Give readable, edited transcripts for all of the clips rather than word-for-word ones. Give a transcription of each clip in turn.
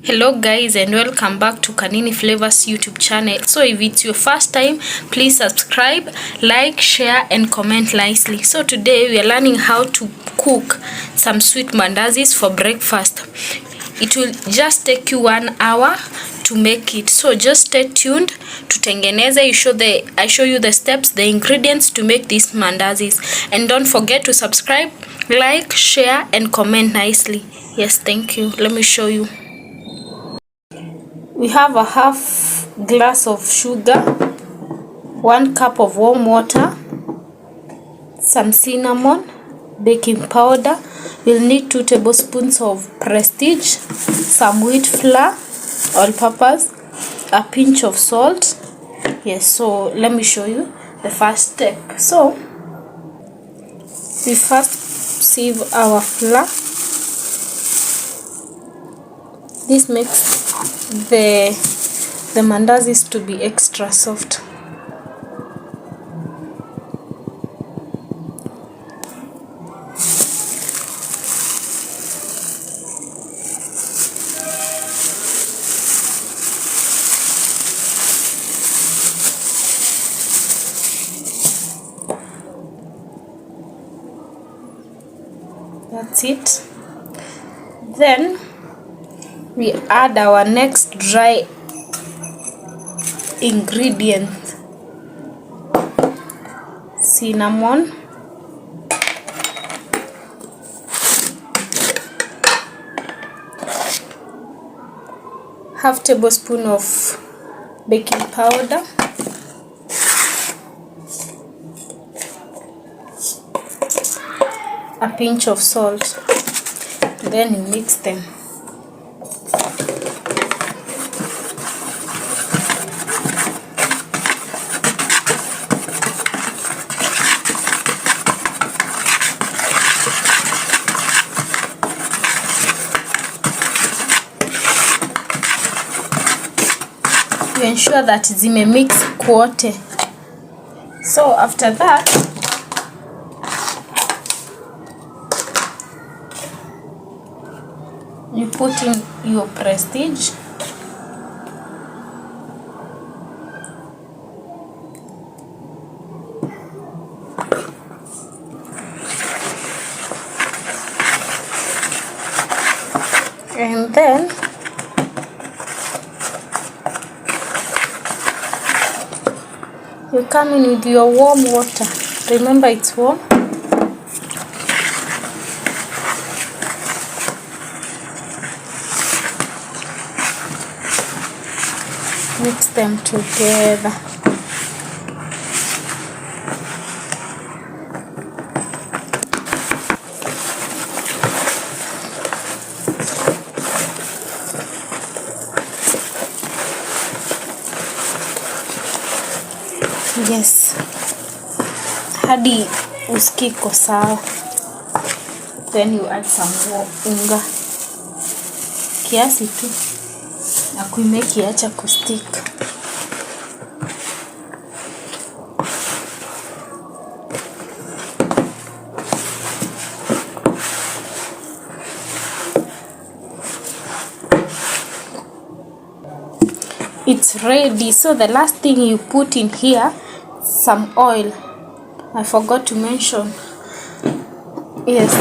Hello guys, and welcome back to Kanini Flavors YouTube channel. So if it's your first time, please subscribe, like, share and comment nicely. So today we are learning how to cook some sweet mandazis for breakfast. It will just take you 1 hour to make it. So just stay tuned to tengeneza. I show you the steps, the ingredients to make these mandazis. And don't forget to subscribe, like, share and comment nicely. Yes, thank you. Let me show you. We have a half glass of sugar, 1 cup of warm water, some cinnamon, baking powder. We'll need 2 tablespoons of Prestige, some wheat flour, all-purpose, a pinch of salt. Yes, so let me show you the first step. So we first sieve our flour. This makes the mandazis to be extra soft. That's it. Then we add our next dry ingredient, cinnamon, half tablespoon of baking powder, a pinch of salt. Then you mix them. You ensure that zime mix kwote. So after that, you put in your Prestige, and then you come in with your warm water. Remember, it's warm. Mix them together. Yes, hadi usikiko sawa. Then you add some unga kiasi tu na kuimeki acha kustick. It's ready. So the last thing you put in here, some oil. I forgot to mention. Yes,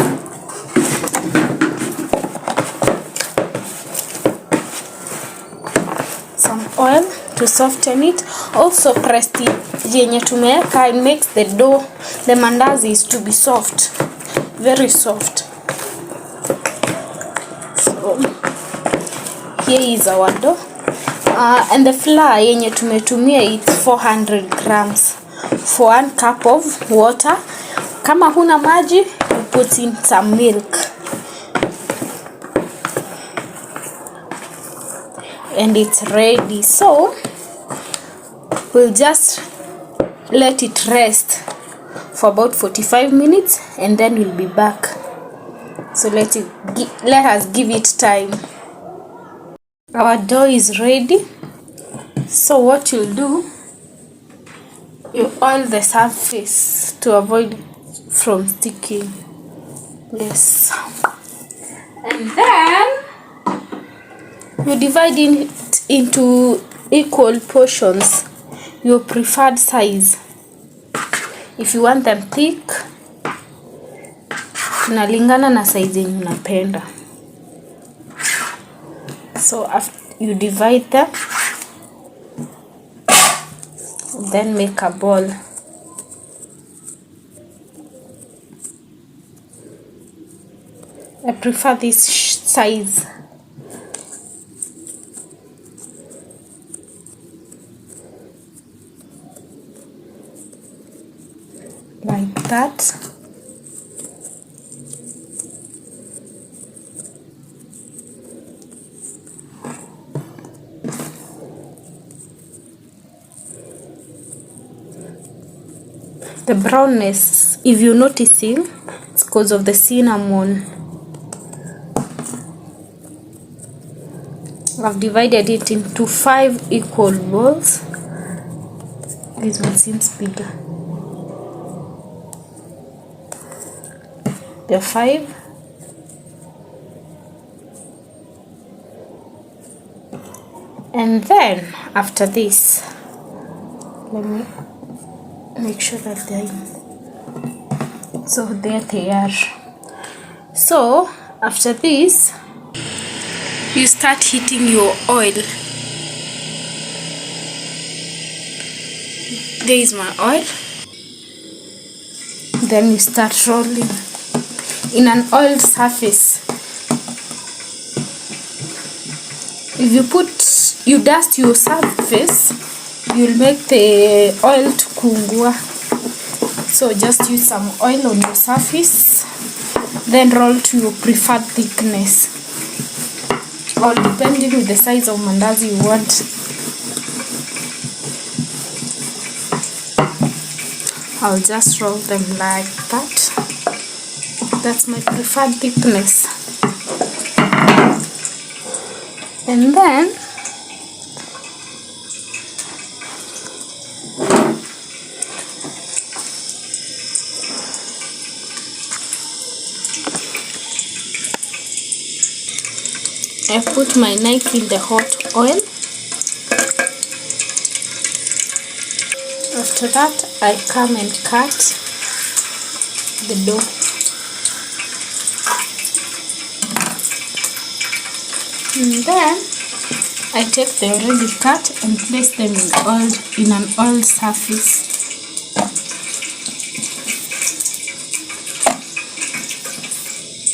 some oil to soften it. Also Prestige yenye tumeweka, it makes the dough, the mandazis, to be soft, very soft. So here is our dough. And the flour yenye tumetumia, it's 400 grams for 1 cup of water. Kama huna maji, you put in some milk. And it's ready. So we'll just let it rest for about 45 minutes and then we'll be back. So let us give it time. Our dough is ready. So what you'll do, you oil the surface to avoid from sticking. Yes. And then You divide it into equal portions, your preferred size. If you want them thick, inalingana na size yenye unapenda. So after you divide them, then make a ball. I prefer this size. Like that. The brownness, if you're noticing, it's because of the cinnamon. I've divided it into 5 equal balls. This one seems bigger. There are 5. And then after this, let me make sure that they're in. So there they are. So after this, you start heating your oil. There is my oil. Then you start rolling in an oiled surface. If you dust your surface, you'll make the oil to kungua. So just use some oil on your surface, then roll to your preferred thickness, or depending with the size of mandazi you want. I'll just roll them like that. That's my preferred thickness. And then I put my knife in the hot oil. After that, I come and cut the dough. And then I take the already cut and place them in an oiled surface.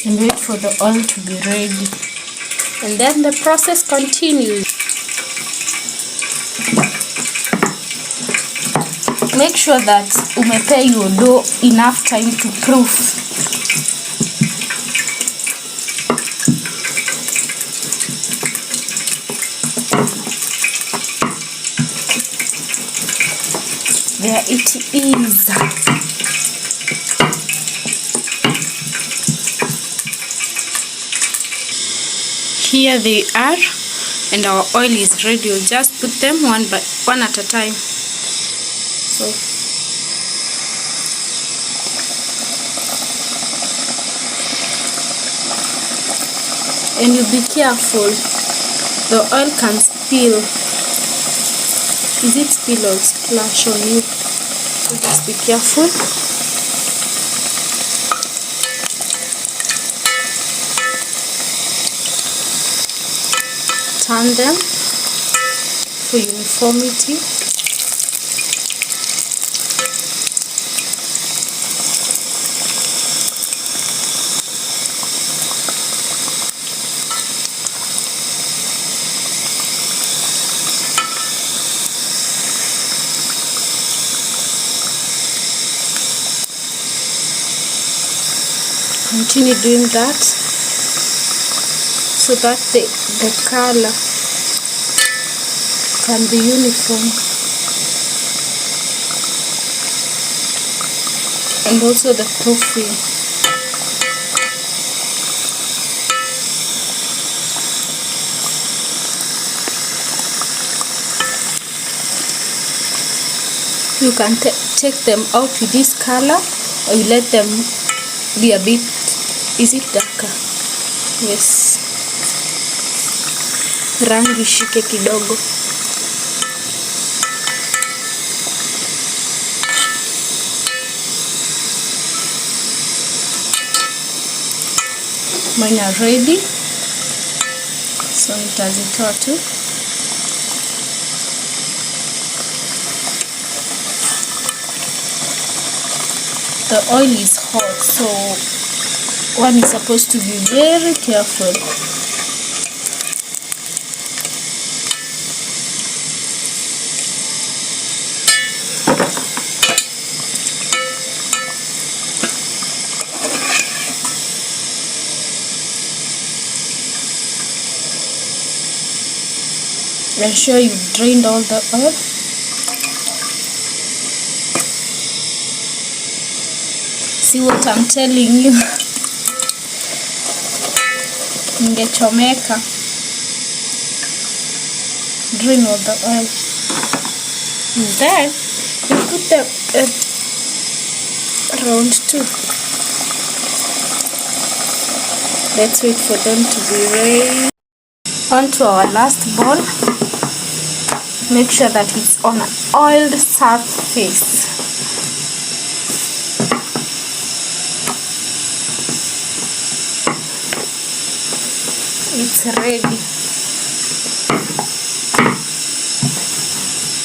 And wait for the oil to be ready. And then the process continues. Make sure that umepea your dough enough time to proof. There it is. Here they are, and our oil is ready. We'll just put them one at a time. So and you be careful, the oil can spill. Is it spill or splash on you? So just be careful. Turn them for uniformity. Continue doing that so that the color can be uniform, and also the proofing. You can take them out with this color, or you let them be a bit, is it darker? Yes. rangi shike kidogo. Mine are ready, so nitazitoa tu. The oil is hot, so one is supposed to be very careful. Ensure you've drained all the oil. See what I'm telling you? Ningechomeka. Drain all the oil. And then you put them around 2. Let's wait for them to be ready. On to our last bowl. Make sure that it's on an oiled surface. It's ready.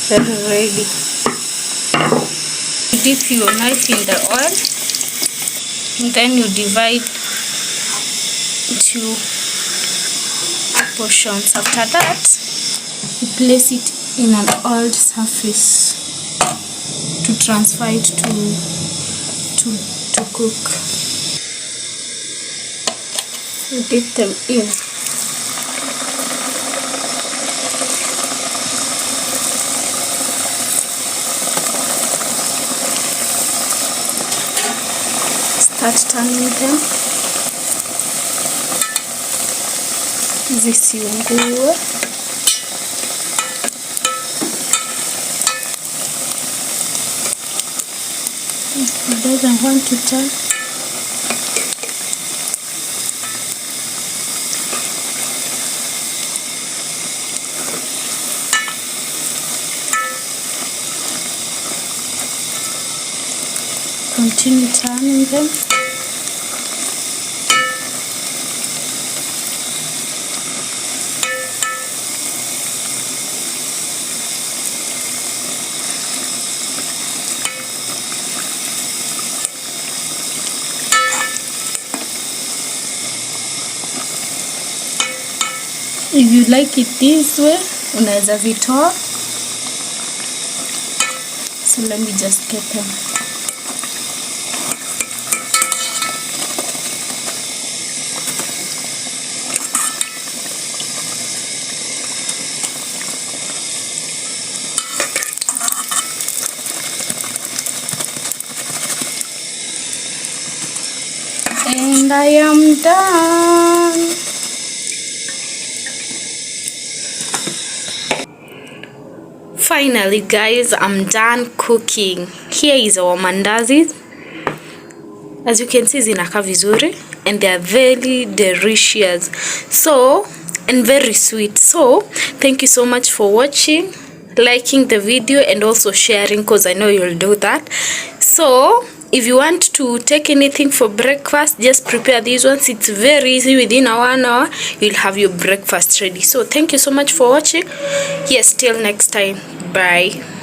Very ready. Dip your knife in the oil, and then you divide into portions. After that, you place it in an oiled surface to transfer it to cook. You dip them in. Start turning them. Zisiungue. It doesn't want to turn. Continue turning them. If you like it this way, unaweza zitoa. So let me just get them. And I am done. Finally guys, I'm done cooking. Here is our mandazi. As you can see, zinakaa vizuri and they are very delicious, so and very sweet. So thank you so much for watching, liking the video and also sharing, because I know you'll do that. So if you want to take anything for breakfast, just prepare these ones. It's very easy. Within a 1 hour you'll have your breakfast ready. So thank you so much for watching. Yes, till next time, bye.